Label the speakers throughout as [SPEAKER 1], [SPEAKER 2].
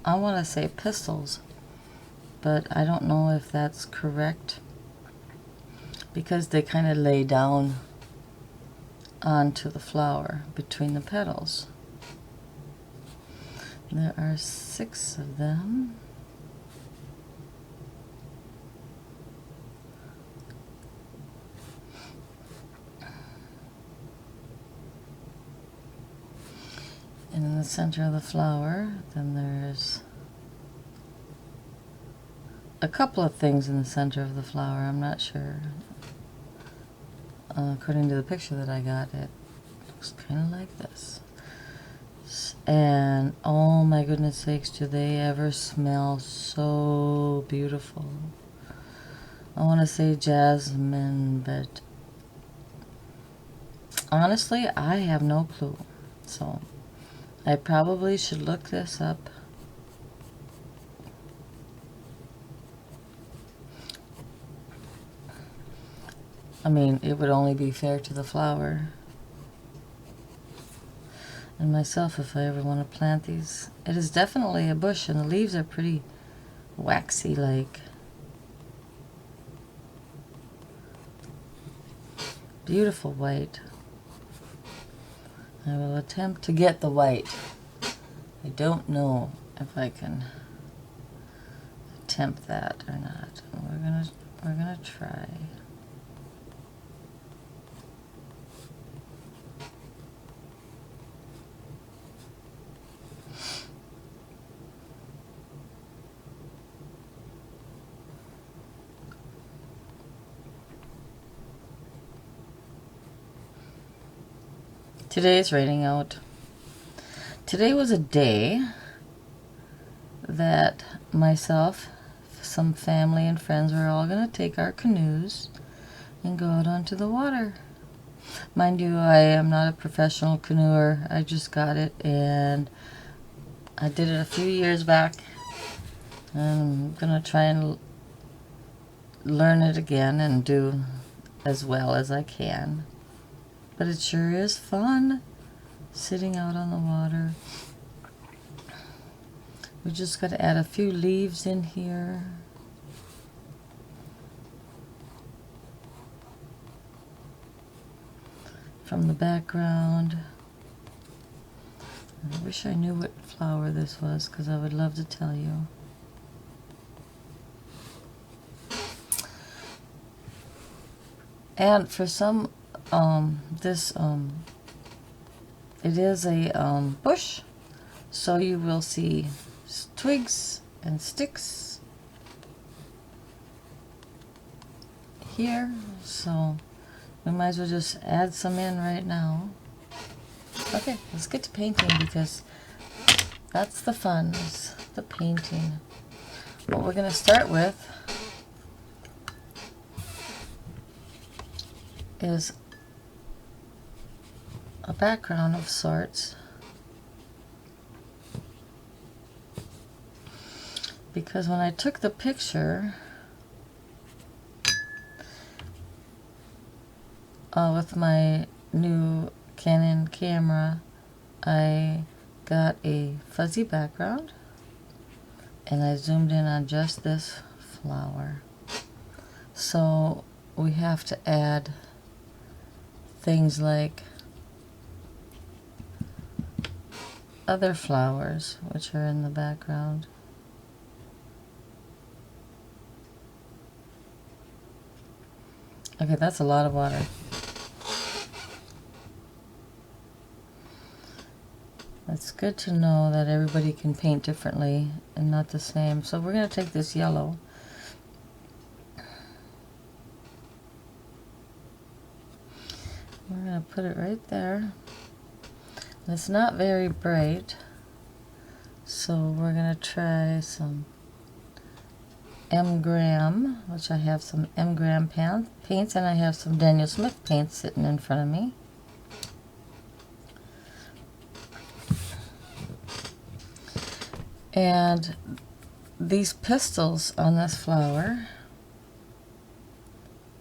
[SPEAKER 1] I want to say pistils, but I don't know if that's correct because they kind of lay down onto the flower between the petals. There are 6 of them. And in the center of the flower, then there's a couple of things in the center of the flower. I'm not sure. According to the picture that I got, it looks kind of like this. And oh my goodness sakes, do they ever smell so beautiful. I want to say jasmine, but honestly, I have no clue. So I probably should look this up. I mean, it would only be fair to the flower and myself if I ever want to plant these. It is definitely a bush, and the leaves are pretty waxy like. Beautiful white. I will attempt to get the white. I don't know if I can attempt that or not. We're gonna try. Today it's raining out. Today was a day that myself, some family and friends were all going to take our canoes and go out onto the water. Mind you, I am not a professional canoeer. I just got it, and I did it a few years back. And I'm going to try and learn it again and do as well as I can. But it sure is fun sitting out on the water. We just got to add a few leaves in here. From the background. I wish I knew what flower this was, because I would love to tell you. And for some, it is a bush, so you will see twigs and sticks here, so we might as well just add some in right now. Okay, let's get to painting, because that's the fun, is the painting. What we're going to start with is a background of sorts, because when I took the picture with my new Canon camera, I got a fuzzy background and I zoomed in on just this flower. So we have to add things like other flowers which are in the background. Okay, that's a lot of water. It's good to know that everybody can paint differently and not the same. So we're going to take this yellow. We're going to put it right there. And it's not very bright, so we're going to try some M-Gram, which I have some M-Gram paints, and I have some Daniel Smith paints sitting in front of me. And these pistils on this flower,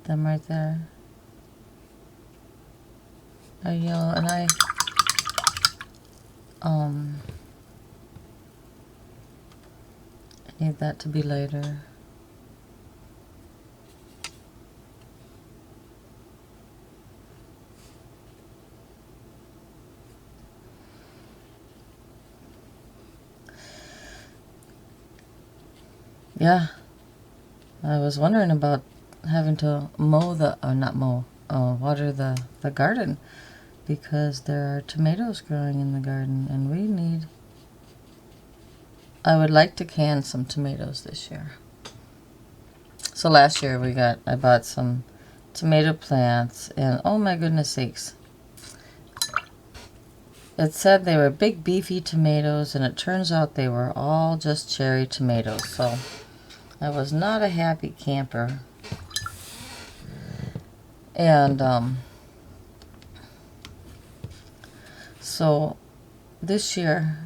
[SPEAKER 1] them right there, are yellow, and Need that to be lighter. Yeah, I was wondering about having to mow the, or not mow, water the garden, because there are tomatoes growing in the garden and we need, I would like to can some tomatoes this year. So last year I bought some tomato plants and oh my goodness sakes. It said they were big beefy tomatoes and it turns out they were all just cherry tomatoes. So I was not a happy camper. And so this year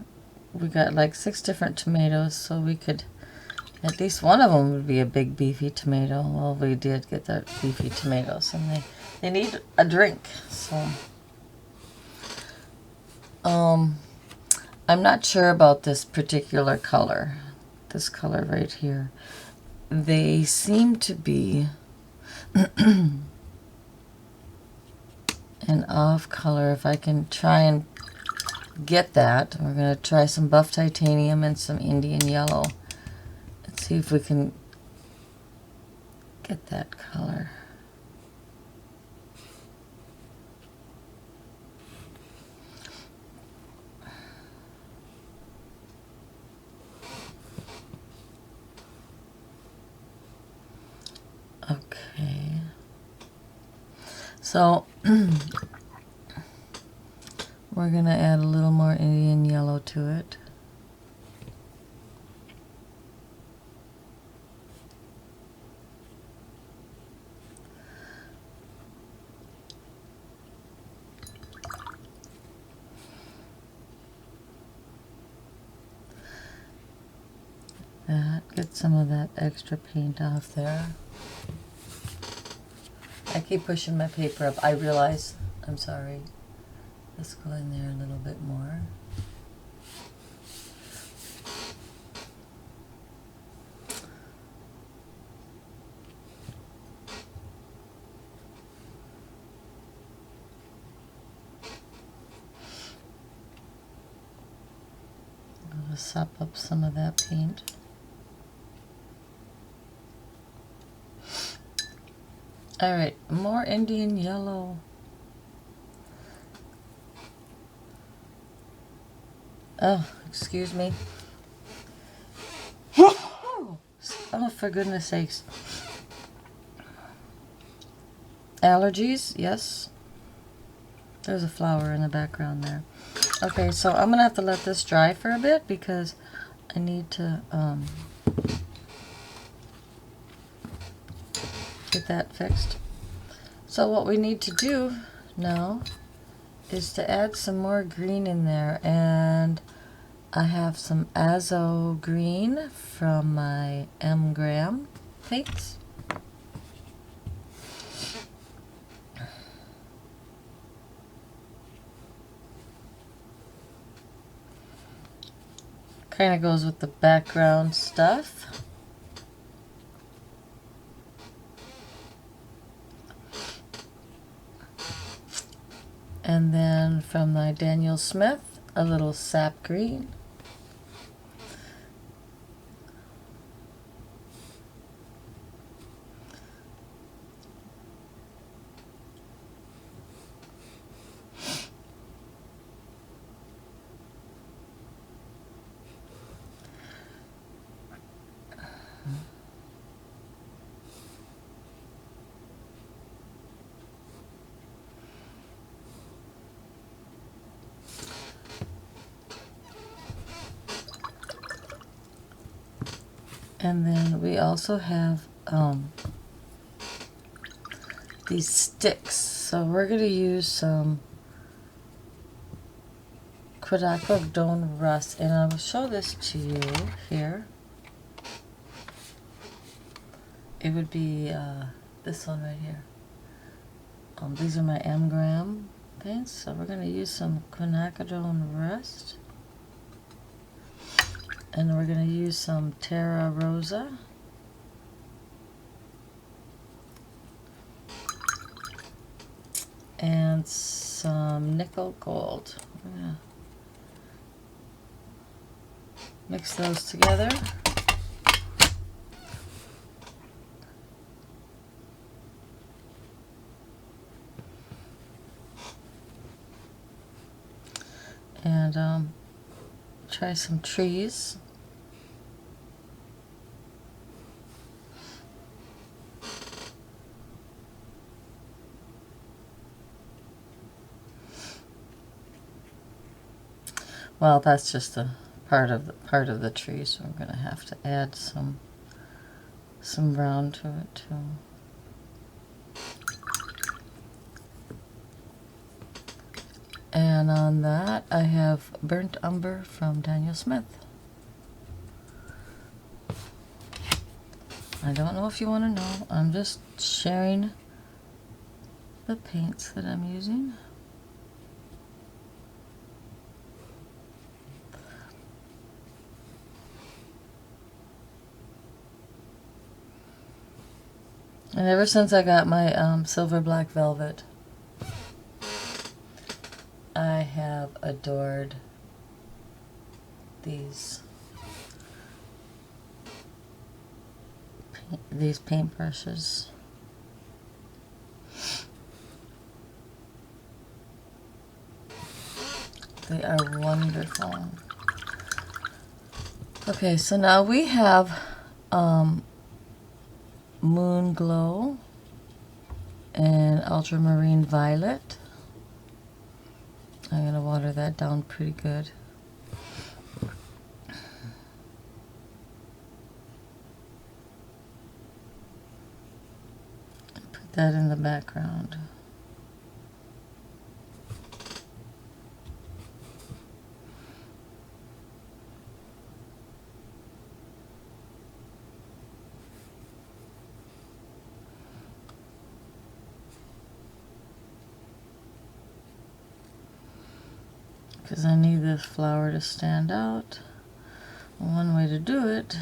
[SPEAKER 1] we got like 6 different tomatoes, so we could, at least one of them would be a big beefy tomato. Well, we did get that beefy tomatoes, and they need a drink. So I'm not sure about this particular color. This color right here. They seem to be an off color. If I can try and get that, we're going to try some buff titanium and some Indian yellow. Let's see if we can get that color. Okay. So we're going to add a little more Indian yellow to it. Get some of that extra paint off there. I keep pushing my paper up. I realize, I'm sorry. Let's go in there a little bit more. I'm going to sop up some of that paint. Alright, more Indian yellow. Oh, excuse me. Oh, for goodness sakes. Allergies, yes. There's a flower in the background there. Okay, so I'm going to have to let this dry for a bit because I need to get that fixed. So what we need to do now is to add some more green in there, and I have some Azo green from my M Graham paints. Kind of goes with the background stuff. And then from my Daniel Smith, a little sap green. And then we also have these sticks. So we're going to use some quinacridone rust, and I will show this to you here. It would be this one right here. These are my M Graham paints, so we're going to use some quinacridone rust. And we're going to use some Terra Rosa. And some nickel gold. We're going to mix those together. And try some trees. Well, that's just a part of the tree, so I'm going to have to add some brown to it too. And on that, I have Burnt Umber from Daniel Smith. I don't know if you want to know. I'm just sharing the paints that I'm using. And ever since I got my silver black velvet, I have adored these paintbrushes. They are wonderful. Okay, so now we have Moon Glow and Ultramarine Violet. I'm going to water that down pretty good. Put that in the background. Because I need this flower to stand out. One way to do it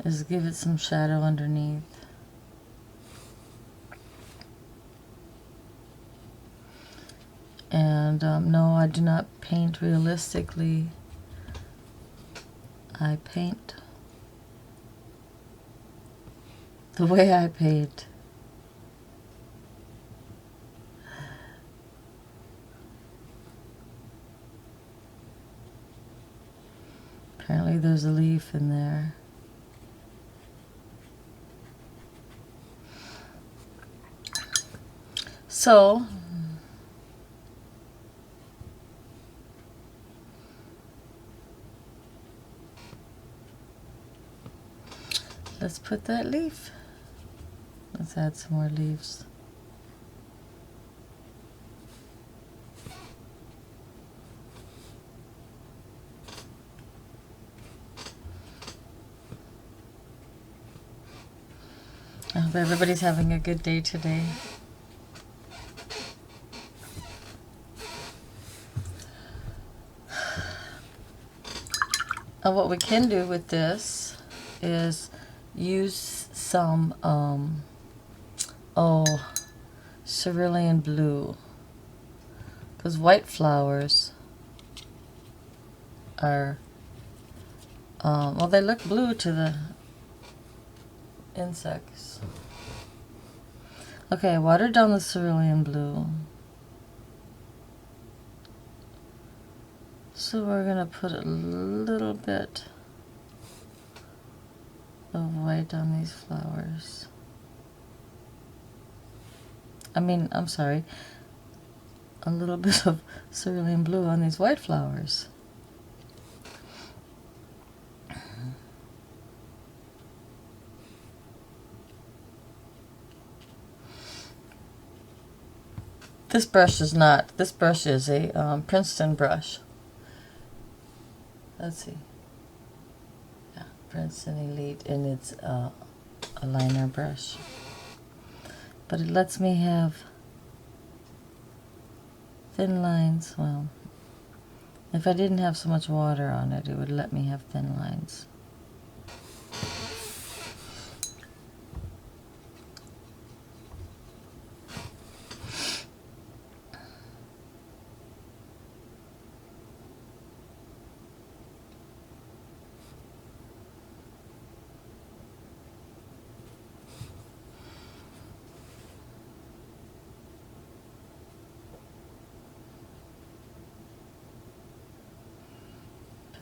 [SPEAKER 1] is give it some shadow underneath. And no, I do not paint realistically. I paint the way I paint. Apparently there's a leaf in there. So, let's put that leaf. Let's add some more leaves. I hope everybody's having a good day today. What we can do with this is use some cerulean blue, because white flowers are well, they look blue to the insects. Okay, water down the cerulean blue. So we're going to put a little bit of white on these flowers. I'm sorry, a little bit of cerulean blue on these white flowers. This brush is a Princeton brush. Let's see. Yeah, Princeton Elite, and it's a liner brush. But it lets me have thin lines, well, If I didn't have so much water on it, it would let me have thin lines.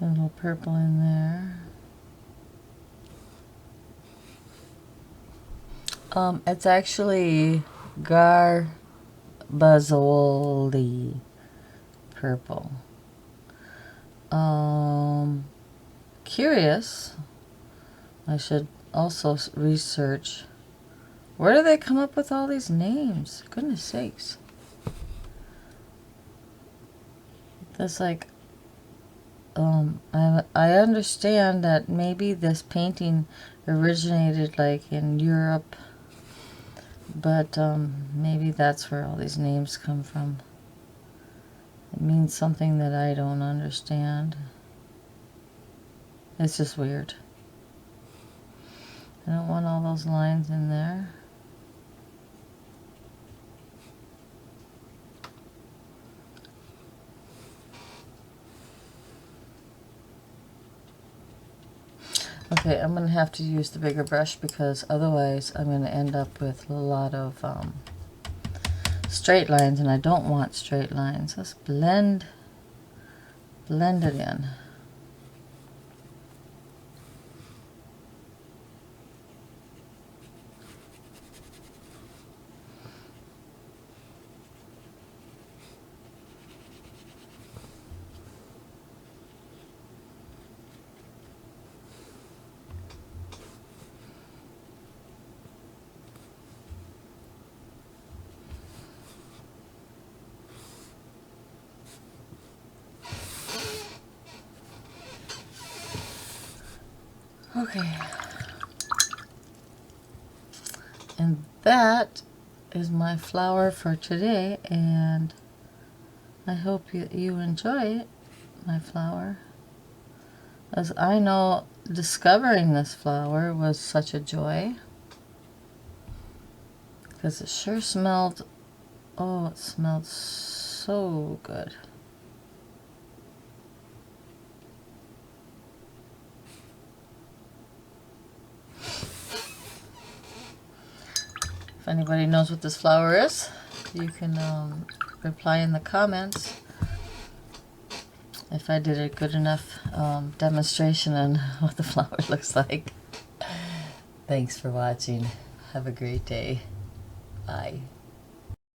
[SPEAKER 1] Put a little purple in there. It's actually Garbazoli purple. Curious. I should also research. Where do they come up with all these names? Goodness sakes. That's like, I understand that maybe this painting originated like in Europe, but maybe that's where all these names come from. It means something that I don't understand. It's just weird. I don't want all those lines in there. Okay, I'm going to have to use the bigger brush because otherwise I'm going to end up with a lot of straight lines, and I don't want straight lines. Let's blend it in. Okay, and that is my flower for today, and I hope you enjoy it, my flower. As I know, discovering this flower was such a joy, because it sure smelled, oh, it smelled so good. If anybody knows what this flower is, you can reply in the comments if I did a good enough demonstration on what the flower looks like. Thanks for watching. Have a great day. Bye.